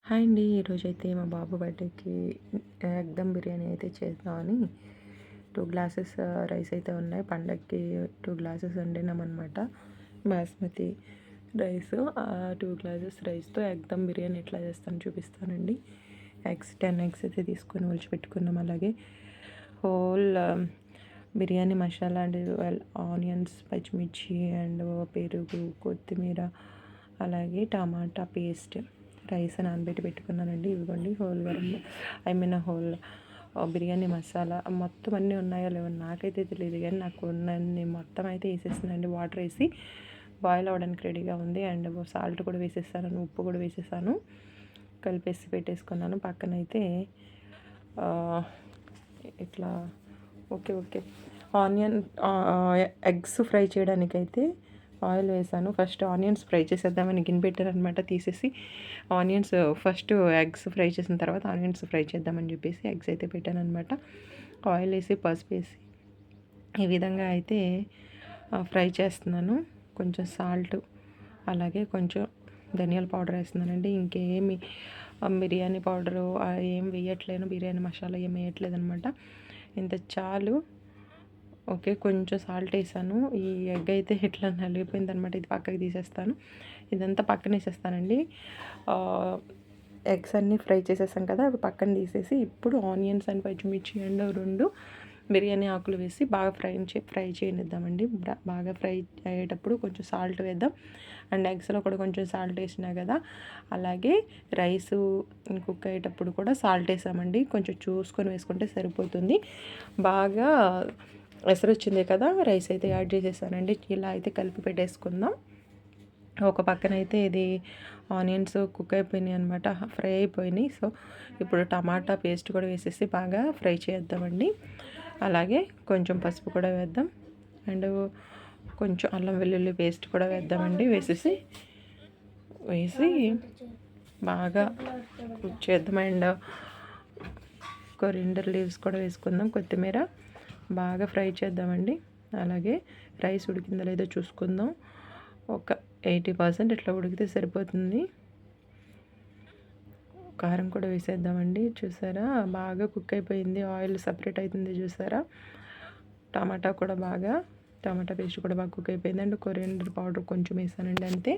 Hi అండి. ఈరోజైతే మా బాబు బర్త్డేకి ఎగ్ దమ్ బిర్యానీ అయితే చేద్దామని 2 గ్లాసెస్ రైస్ అయితే ఉన్నాయి. పండగకి 2 గ్లాసెస్ వండినామన్నమాట. బాస్మతి రైస్. 2 గ్లాసెస్ రైస్తో ఎగ్ దమ్ బిర్యానీ ఎట్లా చేస్తానో చూపిస్తానండి. 10 ఎగ్స్ అయితే తీసుకొని పెట్టుకున్నాం. అలాగే whole biryani masala and onions, పచ్చిమిర్చి అండ్ పెరుగు, కొత్తిమీర, అలాగే టమాటా పేస్ట్, రైస్ నానబెట్టి పెట్టుకున్నానండి. ఇవ్వండి హోల్ బిర్యానీ మసాలా మొత్తం అన్నీ ఉన్నాయో లేవో నాకైతే తెలియదు, కానీ నాకు ఉన్నన్ని మొత్తం అయితే వేసేసానండి. వాటర్ వేసి బాయిల్ అవ్వడానికి రెడీగా ఉంది. అండ్ సాల్ట్ కూడా వేసేసాను, ఉప్పు కూడా వేసేసాను, కలిపేసి పెట్టేసుకున్నాను. పక్కనైతే ఇట్లా ఓకే ఆనియన్ ఎగ్స్ ఫ్రై చేయడానికైతే ఆయిల్ వేసాను. ఫస్ట్ ఆనియన్స్ ఫ్రై చేసేద్దామని గిన్నె పెట్టారనమాట. తీసేసి ఆనియన్స్ ఫస్ట్ ఎగ్స్ ఫ్రై చేసిన తర్వాత ఆనియన్స్ ఫ్రై చేద్దామని చెప్పేసి ఎగ్స్ అయితే పెట్టాను అనమాట. ఆయిల్ వేసి పసుపు వేసి ఈ విధంగా అయితే ఫ్రై చేస్తున్నాను. కొంచెం సాల్ట్, అలాగే కొంచెం ధనియాల పౌడర్ వేస్తున్నానండి. ఇంకేమి బిర్యానీ పౌడరు ఏం వేయట్లేను, బిర్యానీ మసాలా ఏం వేయట్లేదు అనమాట. ఇంత చాలు. ఓకే, కొంచెం సాల్ట్ వేసాను. ఈ ఎగ్ అయితే ఇట్లా నలిగిపోయింది అనమాట. ఇది పక్కకి తీసేస్తాను. ఇదంతా పక్కన వేసేస్తానండి. ఎగ్స్ అన్నీ ఫ్రై చేసేసాం కదా, అవి పక్కన తీసేసి ఇప్పుడు ఆనియన్స్ అండ్ పచ్చిమిర్చి అండ్ 2 బిర్యానీ ఆకులు వేసి బాగా ఫ్రై చేయనిద్దామండి. బాగా ఫ్రై అయ్యేటప్పుడు కొంచెం సాల్ట్ వేద్దాం. అండ్ ఎగ్స్లో కూడా కొంచెం సాల్ట్ వేసినా కదా, అలాగే రైసు కుక్ అయ్యేటప్పుడు కూడా సాల్ట్ వేసామండి. కొంచెం చూసుకొని వేసుకుంటే సరిపోతుంది. బాగా ఎసరు వచ్చింది కదా, రైస్ అయితే యాడ్ చేసేసానండి. ఇలా అయితే కలిపి పెట్టేసుకుందాం. ఒక పక్కన అయితే ఇది ఆనియన్స్ కుక్ అయిపోయినాయి అనమాట, ఫ్రై అయిపోయినాయి. సో ఇప్పుడు టమాటా పేస్ట్ కూడా వేసేసి బాగా ఫ్రై చేద్దామండి. అలాగే కొంచెం పసుపు కూడా వేద్దాం. అండ్ కొంచెం అల్లం వెల్లుల్లి పేస్ట్ కూడా వేద్దామండి. వేసి బాగా కుక్ చేద్దాం. అండ్ కొరిండర్ లీవ్స్ కూడా వేసుకుందాం, కొత్తిమీర. బాగా ఫ్రై చేద్దామండి. అలాగే రైస్ ఉడికిందో లేదో చూసుకుందాం. ఒక 80% ఇట్లా ఉడికితే సరిపోతుంది. కారం కూడా వేసేద్దామండి. చూసారా, బాగా కుక్ అయిపోయింది, ఆయిల్ సపరేట్ అవుతుంది చూసారా. టమాటా పేస్ట్ కూడా బాగా కుక్ అయిపోయింది. అండ్ కొరియాండర్ పౌడర్ కొంచెం వేసానండి, అంతే.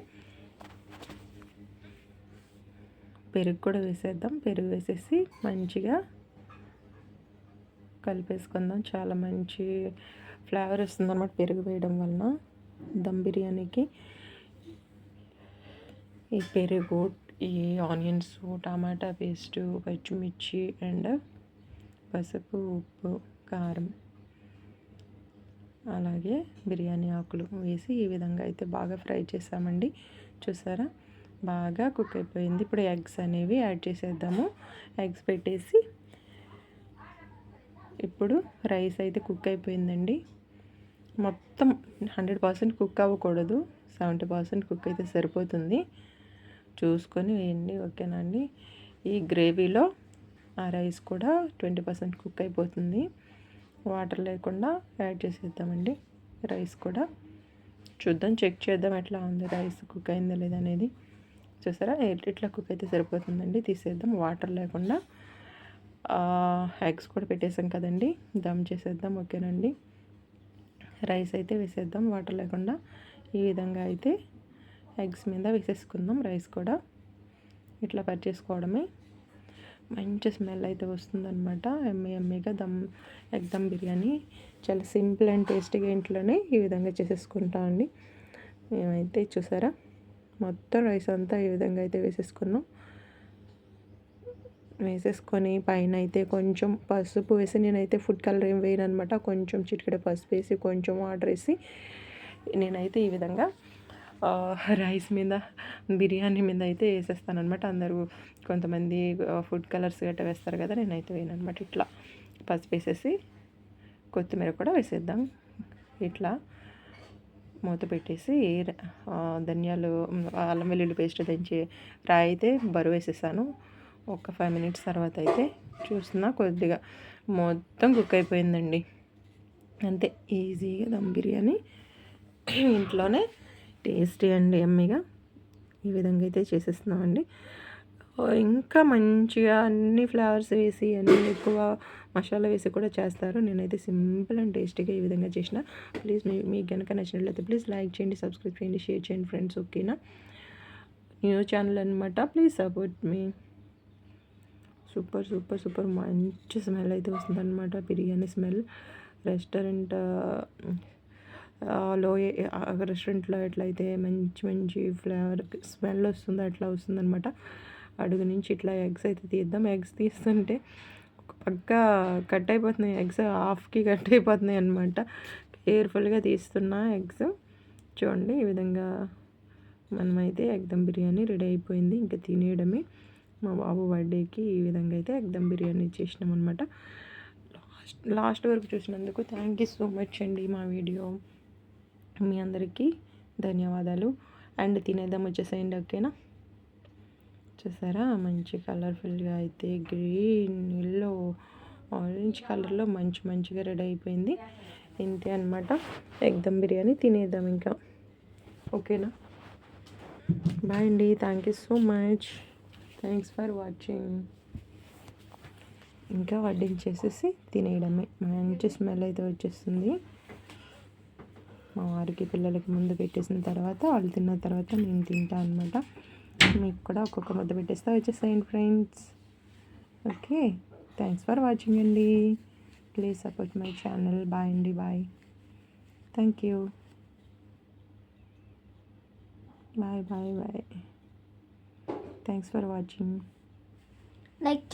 పెరుగు కూడా వేసేద్దాం. పెరుగు వేసేసి మంచిగా కలిపేసుకుందాం. చాలా మంచి ఫ్లేవర్ వస్తుంది అన్నమాట పెరుగు వేయడం వలన దమ్ బిర్యానీకి. ఈ పెరుగు, ఈ ఆనియన్స్, టమాటా పేస్టు, పచ్చిమిర్చి అండ్ పసుపు, ఉప్పు, కారం, అలాగే బిర్యానీ ఆకులు వేసి ఈ విధంగా అయితే బాగా ఫ్రై చేసామండి. చూసారా, బాగా కుక్ అయిపోయింది. ఇప్పుడు ఎగ్స్ అనేవి యాడ్ చేసేద్దాము. ఎగ్స్ పెట్టేసి ఇప్పుడు రైస్ అయితే కుక్ అయిపోయిందండి. మొత్తం 100% కుక్ అవ్వకూడదు, 70% కుక్ అయితే సరిపోతుంది. చూసుకొని వేయండి, ఓకేనా అండి. ఈ గ్రేవీలో ఆ రైస్ కూడా 20% కుక్ అయిపోతుంది. వాటర్ లేకుండా యాడ్ చేసేద్దామండి. రైస్ కూడా చూద్దాం, చెక్ చేద్దాం ఎట్లా ఉంది, రైస్ కుక్ అయిందా లేదా అనేది. చూసారా, ఇట్లా కుక్ అయితే సరిపోతుందండి. తీసేద్దాం వాటర్ లేకుండా. ఎగ్స్ కూడా పెట్టేసాం కదండి, దమ్ చేసేద్దాం, ఓకేనండి. రైస్ అయితే వేసేద్దాం వాటర్ లేకుండా. ఈ విధంగా అయితే ఎగ్స్ మీద వేసేసుకుందాం. రైస్ కూడా ఇట్లా కట్ చేసుకోవడమే. మంచి స్మెల్ అయితే వస్తుందన్నమాట, ఎమ్మీగా ఎగ్ దమ్ బిర్యానీ. చాలా సింపుల్ అండ్ టేస్టీగా ఇంట్లోనే ఈ విధంగా చేసేసుకుంటామండి. మేమైతే చూసారా, మొత్తం రైస్ అంతా ఈ విధంగా అయితే వేసేసుకొని పైన అయితే కొంచెం పసుపు వేసి, నేనైతే ఫుడ్ కలర్ ఏం వేయను అనమాట. కొంచెం చిటికెడ పసుపు వేసి, కొంచెం వాటర్ వేసి నేనైతే ఈ విధంగా రైస్ మీద, బిర్యానీ మీద అయితే వేసేస్తాను అనమాట. అందరూ కొంతమంది ఫుడ్ కలర్స్ గట్రా వేస్తారు కదా, నేనైతే వేయను అనమాట. ఇట్లా పసుపు వేసేసి కొత్తిమీర కూడా వేసేద్దాం. ఇట్లా మూత పెట్టేసి ధనియాలు, అల్లం వెల్లుల్లి పేస్ట్ దంచి ఫ్రై అయితే బరువు వేసేసాను. ఒక 5 minutes తర్వాత అయితే చూస్తున్నా, కొద్దిగా మొత్తం కుక్ అయిపోయిందండి. అంతే, ఈజీగా దమ్ బిర్యానీ ఇంట్లోనే టేస్టీ అండ్ యమ్మీగా ఈ విధంగా అయితే చేసేస్తున్నామండి. ఇంకా మంచిగా అన్ని ఫ్లేవర్స్ వేసి అన్ని ఎక్కువ మసాలా వేసి కూడా చేస్తారు. నేనైతే సింపుల్ అండ్ టేస్టీగా ఈ విధంగా చేసిన. ప్లీజ్ మీకు కనుక నచ్చినట్లయితే ప్లీజ్ లైక్ చేయండి, సబ్స్క్రైబ్ చేయండి, షేర్ చేయండి ఫ్రెండ్స్. ఓకేనా? న్యూ ఛానల్ అనమాట. Please support me. Super super super మంచి స్మెల్ అయితే వస్తుందన్నమాట. బిర్యానీ స్మెల్ రెస్టారెంట్ లో రెస్టారెంట్లో ఎట్లయితే మంచి మంచి ఫ్లేవర్ స్మెల్ వస్తుందో అట్లా వస్తుందన్నమాట. అడుగు నుంచి ఇట్లా ఎగ్స్ అయితే తీద్దాం. ఎగ్స్ తీస్తుంటే ఒక పక్క కట్ అయిపోతున్నాయి, ఎగ్స్ హాఫ్కి కట్ అయిపోతున్నాయి అనమాట. కేర్ఫుల్గా తీస్తున్నా ఎగ్స్. చూడండి ఈ విధంగా మనమైతే ఎగ్ దమ్ బిర్యానీ రెడీ అయిపోయింది. ఇంకా తినేయడమే. మా బాబు బర్త్డేకి ఈ విధంగా అయితే ఎగ్ దమ్ బిర్యానీ చేసినాం అనమాట. లాస్ట్ వరకు చూసినందుకు థ్యాంక్ యూ సో మచ్ అండి. మా వీడియో మీ అందరికీ ధన్యవాదాలు. అండ్ తినేద్దాం వచ్చేసేయండి. ఓకేనా? చూసారా మంచి కలర్ఫుల్గా అయితే గ్రీన్, ఎల్లో, ఆరెంజ్ కలర్లో మంచిగా రెడీ అయిపోయింది. ఇంతే అనమాట ఎగ్ దమ్ బిర్యానీ. తినేద్దాం ఇంకా. ఓకేనా? బాయ్ అండి. Thank you so much. Thanks for watching. ఇంకా వడ్డించేసేసి తినేయడమే. మంచి స్మెల్ అయితే వచ్చేస్తుంది. మా వారికి పిల్లలకి ముందు పెట్టేసిన తర్వాత వాళ్ళు తిన్న తర్వాత నేను తింటా అనమాట. మీకు కూడా ఒక్కొక్క ముద్ద పెట్టేస్తా వచ్చేసేయండి friends. Okay, thanks for watching అండి. Please support my channel. Bye అండి. Bye. Thank you. Bye bye bye. Thanks for watching. Like